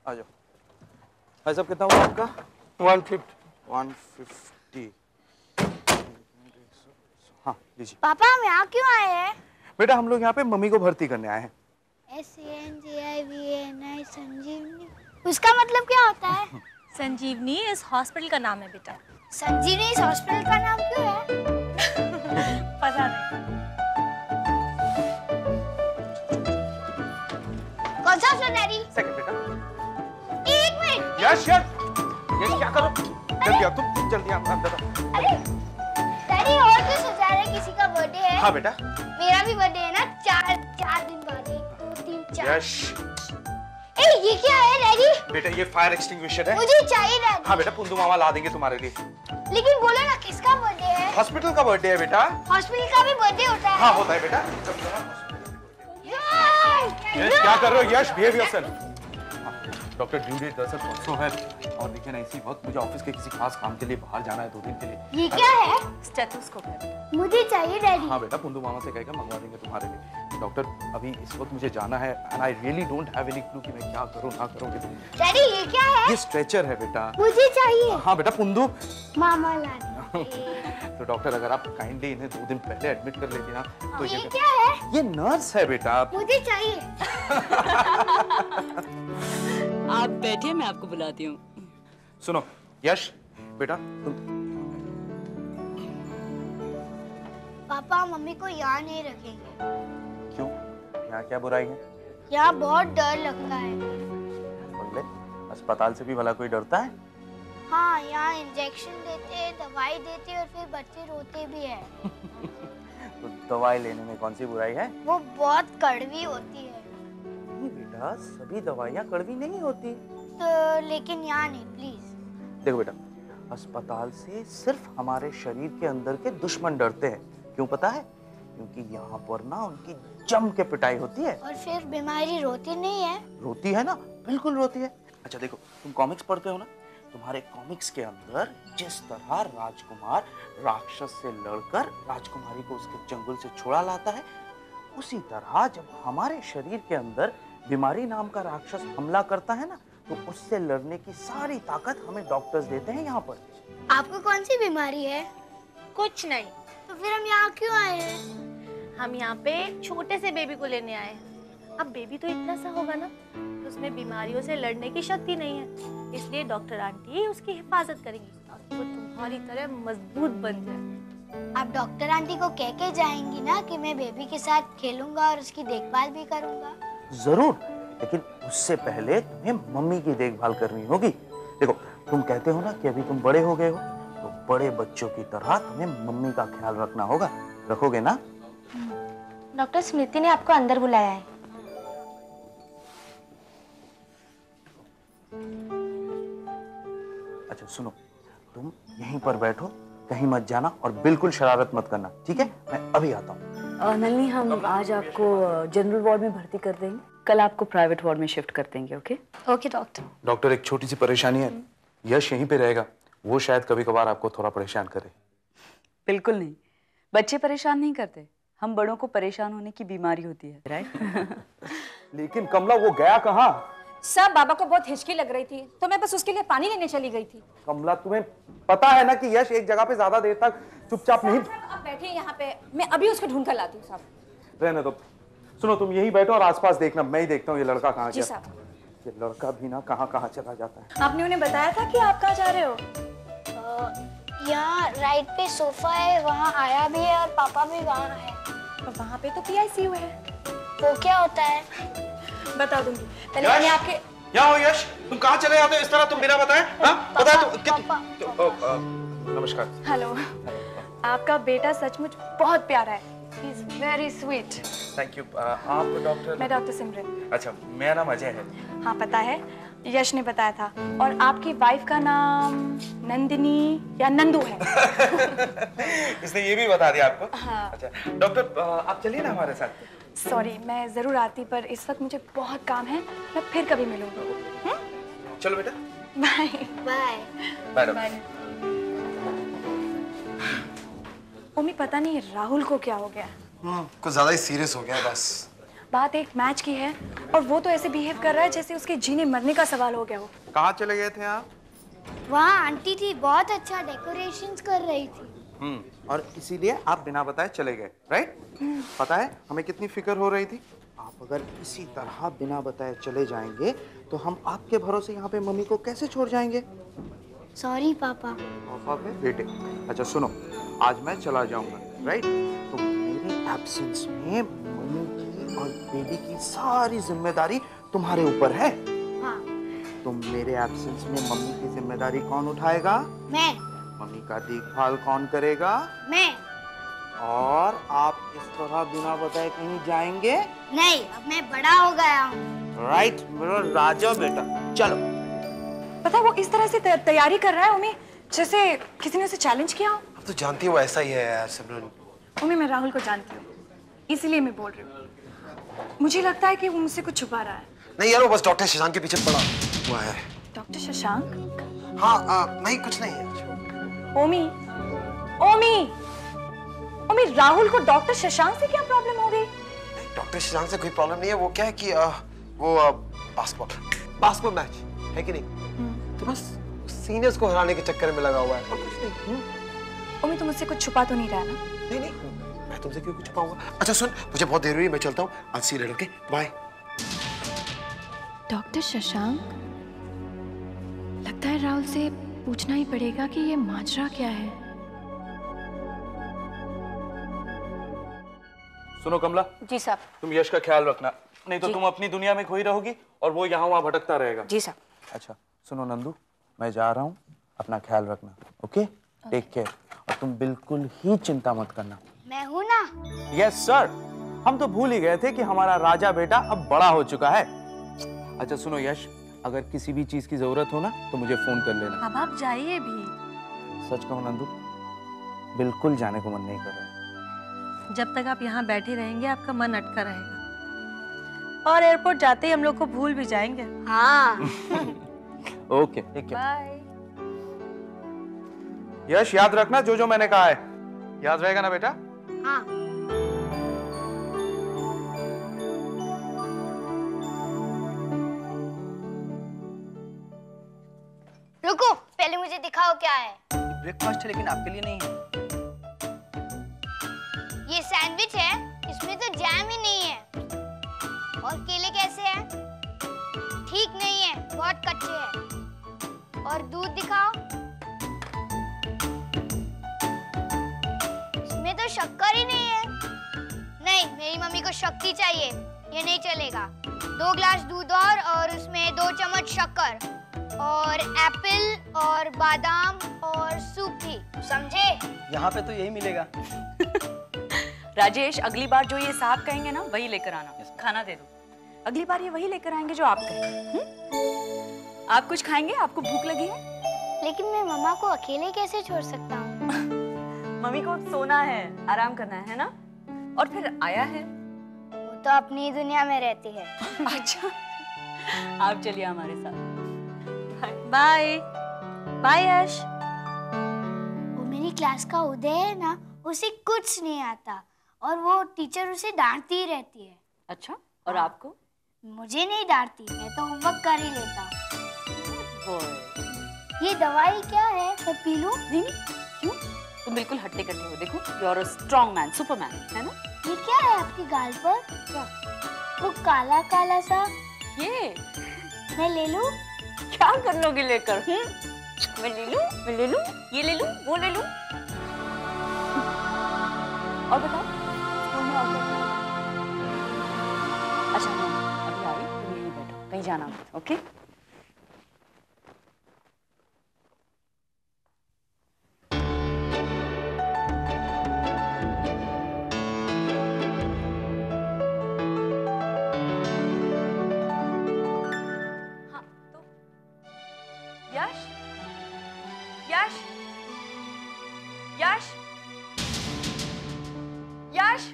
आ जाओ। भाई साहब कितना हुआ आपका? 150। 150। हाँ लीजिए। पापा हम यहाँ क्यों आए हैं? बेटा हम लोग यहाँ पे मम्मी को भर्ती करने आए हैं। SANJIVANI संजीवनी, उसका मतलब क्या होता है? संजीवनी इस हॉस्पिटल का नाम है बेटा। संजीवनी इस हॉस्पिटल का नाम क्यों है? पता नहीं। कौन सा ऑप्शन डैडी? सेकंड बेटा। एक मिनट। यश यश यश क्या करो? जल्दी आ तुम, जल्दी आ अंदर। अरे डैडी और क्यों सोचा रहे किसी का बर्थडे है? हाँ बेटा। मेरा भी बर्थडे है ना, चार दिन बाद। 1 2 3 4। यश। ए ये क्या है डैडी? बेटा ये फायर एक्सटिंग्विशर है। मुझे चाहिए डैडी। हाँ बेटा पुंदू मामा ला देंगे तुम्हारे लिए। लेकिन बोलो ना किसका बर्थडे है? हॉस्पिटल का बर्थडे है बेटा। हॉस्पिटल का भी बर्थडे होता है? हाँ होता है बेटा। यश क्या कर रहे हो? Yash behave yourself. Doctor due date दरअसल परसों है और देखिए ना इसी वक्त मुझे ऑफिस के किसी खास काम के लिए बाहर जाना है 2 दिन के लिए। ये क्या है? स्टेथोस्कोप है। मुझे चाहिए डैडी। हाँ बेटा पुंदू मामा से कहेगा मंगवा देंगे तुम्हारे लिए। डॉक्टर अभी इस वक्त मुझे जाना है and I really don't have any clue कि मैं क्या करूँ ना करूँ। डैडी ये क्या है? ये स्ट्रेचर है बेटा। मुझे चाहिए। हाँ बेटा पुंदू। मामा ला दे। तो डॉक्टर अगर आप काइंडली इन्हें 2 दिन पहले एडमिट कर लेते ना तो ये क्या है? ये नर्स है बेटा। मुझे चाहिए। आप बैठिए मैं आपको बुलाती हूँ। सुनो यश बेटा तुम। पापा मम्मी को यहाँ नहीं रखेंगे। क्यों? यहाँ क्या बुराई है? यहाँ बहुत डर लगता है। बोले अस्पताल से भी भला कोई डरता है? हाँ यहाँ इंजेक्शन देते हैं, दवाई देते हैं और फिर बच्चे रोते भी है। तो दवाई लेने में कौन सी बुराई है? वो बहुत कड़वी होती है। नहीं बेटा सभी दवाइयाँ कड़वी नहीं होती। तो लेकिन यहाँ नहीं प्लीज। देखो बेटा अस्पताल से सिर्फ हमारे शरीर के अंदर के दुश्मन डरते हैं। क्यों पता है? क्योंकि यहाँ पर ना उनकी जम के पिटाई होती है। और फिर बीमारी रोती नहीं है? रोती है ना, बिल्कुल रोती है। अच्छा देखो तुम कॉमिक्स पढ़ते हो ना, तुम्हारे कॉमिक्स के अंदर जिस तरह राजकुमार राक्षस से लड़कर राजकुमारी को उसके जंगल से छुड़ा लाता है, उसी तरह जब हमारे शरीर के अंदर बीमारी नाम का राक्षस हमला करता है ना, तो उससे लड़ने की सारी ताकत हमें डॉक्टर्स देते हैं यहाँ पर। आपको कौन सी बीमारी है? कुछ नहीं। तो फिर हम यहाँ क्यों आए हैं? हम यहाँ पे छोटे से बेबी को लेने आए हैं। अब बेबी तो इतना सा होगा ना तो उसमें बीमारियों से लड़ने की शक्ति नहीं है, इसलिए डॉक्टर आंटी उसकी हिफाजत करेंगी ताकि वो तुम्हारी तरह मजबूत बन जाए। आप डॉक्टर आंटी को कह के जाएंगी ना कि मैं बेबी के साथ खेलूंगा और उसकी देखभाल भी करूंगा? जरूर, लेकिन उससे पहले तुम्हें मम्मी की देखभाल करनी होगी। देखो तुम कहते हो ना कि अभी तुम बड़े हो गए हो, तो बड़े बच्चों की तरह तुम्हें मम्मी का ख्याल रखना होगा। रखोगे ना? डॉक्टर स्मृति ने आपको अंदर बुलाया है। अच्छा सुनो, तुम यहीं पर बैठो, कहीं मत जाना और बिल्कुल शरारत मत करना, ठीक है? मैं अभी आता हूँ। नलिनी हम आज आपको जनरल वार्ड में भर्ती कर देंगे, कल आपको प्राइवेट वार्ड में शिफ्ट कर देंगे। Okay okay doctor. डॉक्टर एक छोटी सी परेशानी है, यश यहीं पे रहेगा, वो शायद कभी कभार आपको थोड़ा परेशान करे। बिल्कुल नहीं, बच्चे परेशान नहीं करते, हम बड़ों को परेशान होने की बीमारी होती है, राइट? लेकिन कमला वो गया कहाँ? सब बाबा को बहुत हिचकी लग रही थी तो मैं बस उसके लिए पानी लेने चली गई थी। कमला तुम्हें पता है ना कि यश एक जगह पे ज्यादा देर तक चुपचाप नहीं। आप बैठिए यहाँ पे, मैं अभी उसको ढूंढ कर लाती हूँ। साहब रहने दो, सुनो तुम यहीं बैठो और आसपास देखना, मैं ही देखता हूँ ये लड़का कहाँ जी गया। साहब। ये लड़का भी ना कहाँ कहाँ चला जाता है। आपने उन्हें बताया था कि आप कहाँ जा रहे हो? यहाँ राइट पे सोफा है, वहाँ आया भी है और पापा भी वहाँ है। और वहाँ पे तो PICU है। वो क्या होता है? बता दूंगी, पहले मैंने आपके। क्या हो यश, तुम कहाँ चले जाते हो इस तरह, तुम बिना बताए? बताया नमस्कार। हेलो, आपका बेटा सचमुच बहुत प्यारा है। He is very sweet. Thank you. आप डॉक्टर? मैं डॉक्टर सिमरन। अच्छा, मेरा नाम अजय है। हाँ पता है, यश ने बताया था। और आपकी वाइफ का नाम नंदिनी या नंदू है। इसने ये भी बता दिया आपको? हाँ। अच्छा डॉक्टर आप चलिए ना हमारे साथ। सॉरी, मैं जरूर आती पर इस वक्त मुझे बहुत काम है, मैं फिर कभी मिलूंगी। चलो बेटा। Bye bye bye. मम्मी पता नहीं राहुल को क्या हो गया। कुछ ज्यादा ही सीरियस हो गया बस। बात एक मैच की है और वो तो ऐसे बिहेव कर रहा है जैसे उसके जीने मरने का सवाल हो गया हो। कहाँ चले गए थे आप? वहाँ आंटी थी, बहुत अच्छा डेकोरेशंस कर रही थी। और इसीलिए आप बिना बताए चले गए, राइट? पता है हमें कितनी फिक्र हो रही थी। आप अगर इसी तरह बिना बताए चले जाएंगे तो हम आपके भरोसे यहाँ पे मम्मी को कैसे छोड़ जाएंगे? सॉरी पापा। पापा पे बेटे। अच्छा सुनो, आज मैं चला जाऊंगा, राइट? तो मेरे एब्सेंस में मम्मी की और बेबी की सारी जिम्मेदारी तुम्हारे ऊपर है। हाँ। तो मेरे एब्सेंस में मम्मी की जिम्मेदारी कौन उठाएगा? मैं। मम्मी का देखभाल कौन करेगा? मैं। और आप इस तरह बिना बताए कहीं जाएंगे? नहीं, अब मैं बड़ा हो गया हूँ। राइट, मेरा राजा बेटा। चलो। पता है वो इस तरह से तैयारी कर रहा है उम्मी, जैसे किसी ने उसे चैलेंज किया हो। अब तो जानती है वो ऐसा ही है यार सिमरन। उम्मी मैं राहुल को जानती हूँ, इसीलिए मैं बोल रही हूँ। मुझे लगता है कि वो मुझसे कुछ छुपा रहा है। नहीं यार, वो बस डॉक्टर शशांक के पीछे पड़ा हुआ है। डॉक्टर शशांक? हाँ नहीं कुछ नहीं है। ओमी, ओमी, ओमी, राहुल को डॉक्टर शशांक से क्या प्रॉब्लम हो गई? डॉक्टर शशांक से कोई प्रॉब्लम नहीं है। वो क्या है कि वो बास्केटबॉल मैच है कि नहीं, तो बस सीनियर्स को हराने के चक्कर में लगा हुआ है और कुछ नहीं। ओमी तुम मुझसे कुछ छुपा तो नहीं रहा ना? नहीं नहीं, मैं तुमसे क्यों कुछ छुपाऊंगा। अच्छा सुन, मुझे बहुत देर हुई है, मैं चलता हूँ। आज सी लड़के बाय। डॉक्टर शशांक, लगता है राहुल से पूछना ही पड़ेगा कि ये माजरा क्या है। सुनो कमला। जी साहब। तुम यश का ख्याल रखना, नहीं तो तुम अपनी दुनिया में खोई रहोगी और वो यहाँ वहाँ भटकता रहेगा। जी साहब। अच्छा सुनो नंदू, मैं जा रहा हूँ, अपना ख्याल रखना। Okay, take care. और तुम बिल्कुल ही चिंता मत करना। मैं हूँ ना। यस सर, हम तो भूल ही गए थे कि हमारा राजा बेटा अब बड़ा हो चुका है। अच्छा सुनो यश, अगर किसी भी चीज की जरूरत हो ना तो मुझे फोन कर लेना। अब आप जाइए भी। सच कहूँ नंदू, बिल्कुल जाने को मन नहीं कर रहा है। जब तक आप यहाँ बैठे रहेंगे आपका मन अटका रहेगा, और एयरपोर्ट जाते ही हम लोग को भूल भी जाएंगे। हाँ। ओके, ठीक है। बाय। यश याद रखना जो जो मैंने कहा है, याद रहेगा ना बेटा? हाँ। रुको, पहले मुझे दिखाओ क्या है। ब्रेकफास्ट है लेकिन आपके लिए नहीं है। ये सैंडविच है, इसमें तो जैम ही नहीं है। और केले कैसे हैं? ठीक नहीं है, बहुत कच्चे हैं। और दूध दिखाओ, इसमें तो शक्कर ही नहीं है। नहीं, मेरी मम्मी को शक्ति चाहिए, ये नहीं चलेगा। 2 ग्लास दूध और उसमें 2 चम्मच शक्कर और एप्पल और बादाम और सूप भी, समझे? यहाँ पे तो यही मिलेगा। राजेश, अगली बार जो ये साहब कहेंगे ना वही लेकर आना। खाना दे दो। अगली बार ये वही लेकर आएंगे जो आप कहेंगे। आप कुछ खाएंगे? आपको भूख लगी है? लेकिन मैं मम्मा को अकेले कैसे छोड़ सकता हूँ? मम्मी को सोना है, आराम करना है ना? और फिर आया है। वो तो अपनी दुनिया में रहती है। अच्छा, आप चलिए हमारे साथ। बाय बाय यश। वो मेरी क्लास का उदय है ना, उसे कुछ नहीं आता और वो टीचर उसे डांटती ही रहती है। अच्छा, और आपको? मुझे नहीं डांटती, मैं तो होमवर्क कर ही लेता हूँ। ये दवाई क्या है, मैं पी लूं? नहीं नहीं, क्यों? तुम बिल्कुल हट्टे कट्टे हो। देखो, you are a strong man, superman, है ना? ये क्या है आपकी गाल पर? क्या? वो काला काला सा। ये मैं ले लूं? क्या कर लोगे लेकर? मैं ले लूं, मैं ले लूं, ये ले लूं, वो ले लूं। और बताओ, स्कूल में और क्या क्या है? अच्छा नहीं, अभी आई, तुम यहीं बैठो, कहीं जाना मत, ओके? हाँ, तो यश, यश, यश, यश।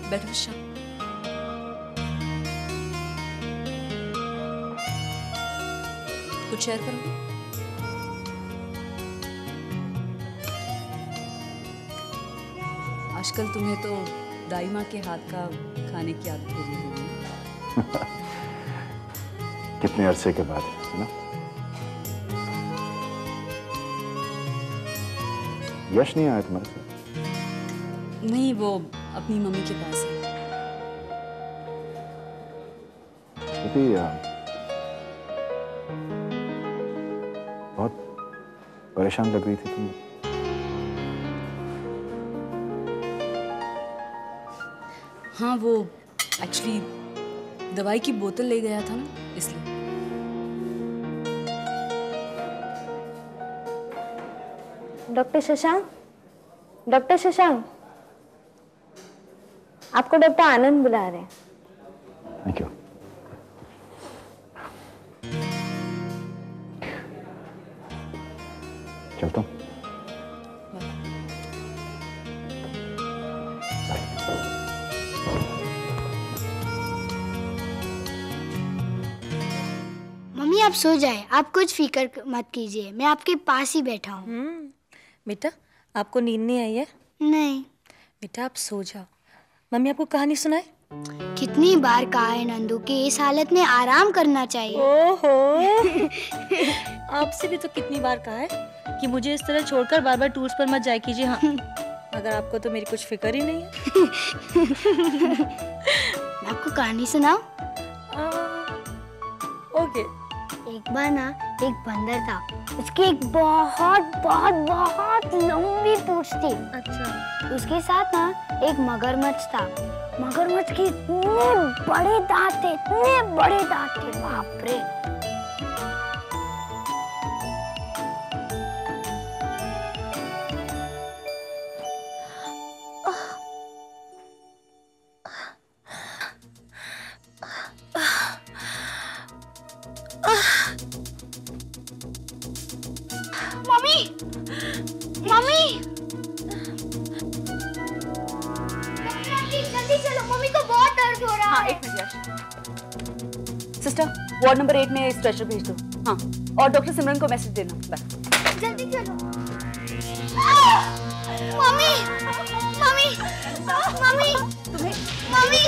बैठो ईशा। कुछ शेयर करोगे? आजकल तुम्हें तो दाई माँ के हाथ का खाने की आदत हो गई होगी। कितने अरसे के बाद, है ना? यश नहीं आया तुम्हारे साथ? नहीं, वो अपनी मम्मी के पास है। बहुत परेशान लग रही थी तुम। हाँ, वो एक्चुअली दवाई की बोतल ले गया था ना, इसलिए। डॉक्टर शशांक, डॉक्टर शशांक, आपको डॉक्टर आनंद बुला रहे हैं। Thank you. चलता हूँ। मम्मी आप सो जाए, आप कुछ फिक्र मत कीजिए, मैं आपके पास ही बैठा हूँ। बेटा, आपको नींद नहीं आई है? नहीं। बेटा आप सो जाओ, मम्मी आपको कहानी सुनाए। कितनी बार कहा है नंदू कि इस हालत में आराम करना चाहिए। ओहो आपसे भी तो कितनी बार कहा है कि मुझे इस तरह छोड़कर बार बार टूर्स पर मत जाया कीजिए। हाँ, मगर आपको तो मेरी कुछ फिक्र ही नहीं है। मैं आपको कहानी सुनाऊं? ओके। एक बार ना एक बंदर था, उसकी एक बहुत बहुत बहुत लंबी पूंछ थी। अच्छा। उसके साथ ना एक मगरमच्छ था। मगरमच्छ के इतने बड़े दांत थे, इतने बड़े दांत थे, बाप रे। मम्मी, मम्मी, जल्दी चलो, मम्मी को बहुत दर्द हो रहा है। हाँ, एक मिनट यश। सिस्टर, वार्ड नंबर 8 में स्ट्रेचर भेज दो। हाँ, और डॉक्टर सिमरन को मैसेज देना। बस। जल्दी चलो। Mummy, mummy, mummy, mummy, mummy, mummy,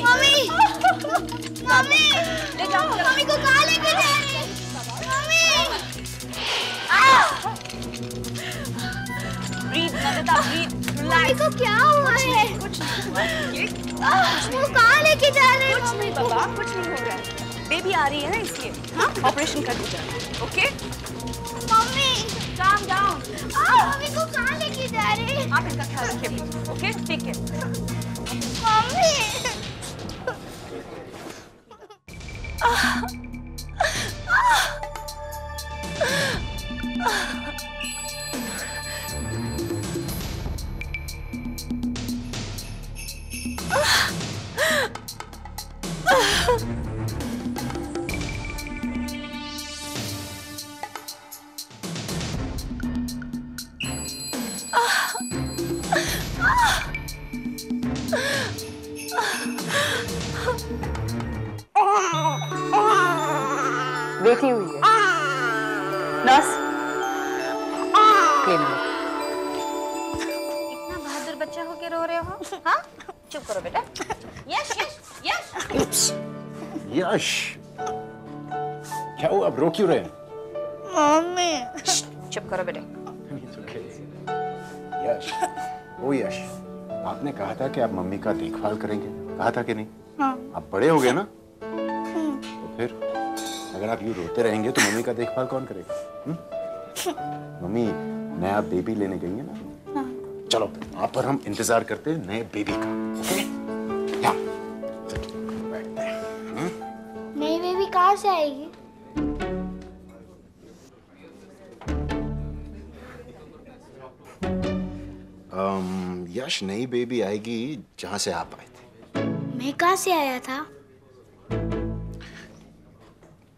mummy, mummy, mummy को कहाँ लेके जा रही है? मम्मी को क्या हुआ है? वो कहाँ लेके जा रहे हैं? कुछ नहीं बाबा, कुछ नहीं हो रहा है। बेबी आ रही है ना, इसलिए। हाँ, ऑपरेशन कर दिया। Okay? Mummy, calm down. Mummy को कहाँ लेके जा रहे हैं? आप इनका ख्याल रखिए। Okay, take care. मम्मी। बैठी हुई है। नर्स, इतना बहादुर बच्चा होके रो रहे हो? हाँ, चुप करो बेटा। यश, यश, यश। यश, क्या हुआ? अब रो क्यों रहे हैं? मम्मी। चुप करो बेटा। यश, ओ यश, आपने कहा था कि आप मम्मी का देखभाल करेंगे, कहा था कि नहीं? हाँ। आप बड़े हो गए ना, तो फिर अगर आप यूं रोते रहेंगे तो मम्मी का देखभाल कौन करेगा? मम्मी नया बेबी लेने गई है ना? चलो आप पर हम इंतजार करते हैं नए बेबी का। ओके? या बैठते हैं। नई बेबी कहाँ से आएगी? यश, नई बेबी आएगी जहां से आप आए थे। मैं कहाँ से आया था?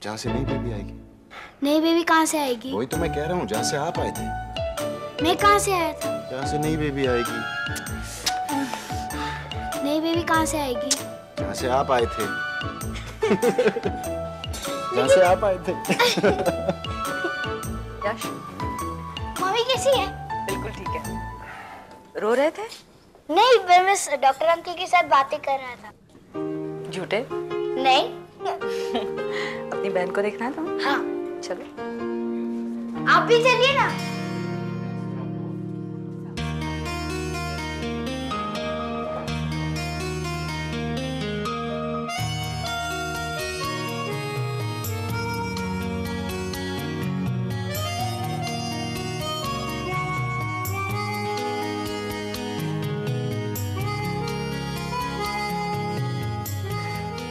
जहां से नई बेबी आएगी। नई बेबी कहाँ से आएगी? वही तो मैं कह रहा हूँ, जहाँ से आप आए थे। मैं कहाँ से आया था? जहाँ से नई बेबी आएगी। नई बेबी कहाँ से आएगी? जहाँ से आप आए थे। जहाँ से आप आए थे। यश, मम्मी कैसी है? बिल्कुल ठीक है। रो रहे थे? नहीं, मैं बस डॉक्टर अंकल के साथ बातें कर रहा था। झूठे? नहीं। अपनी बहन को देखना है तुम्हें? हाँ। चलो। आप भी चलिए ना।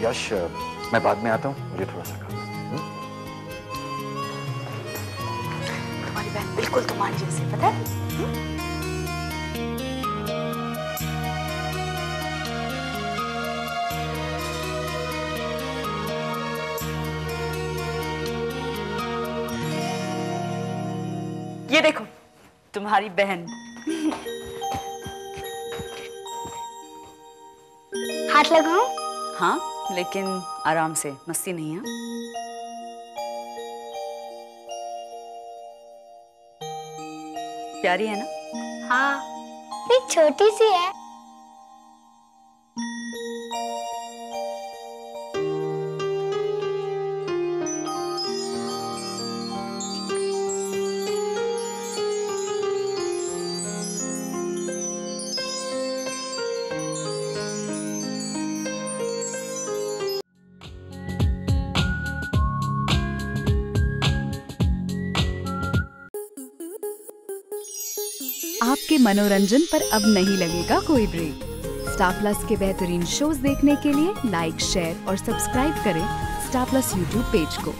यश, मैं बाद में आता हूँ, मुझे थोड़ा सा काम है। तुम्हारी बहन बिल्कुल तुम्हारी जैसी, पता है? ये देखो तुम्हारी बहन। हाथ लगाऊं? हाँ, लेकिन आराम से, मस्ती नहीं है। प्यारी है ना? हाँ, एक छोटी सी है। आपके मनोरंजन पर अब नहीं लगेगा कोई ब्रेक। स्टार प्लस के बेहतरीन शोज देखने के लिए लाइक, शेयर और सब्सक्राइब करें स्टार प्लस यूट्यूब पेज को।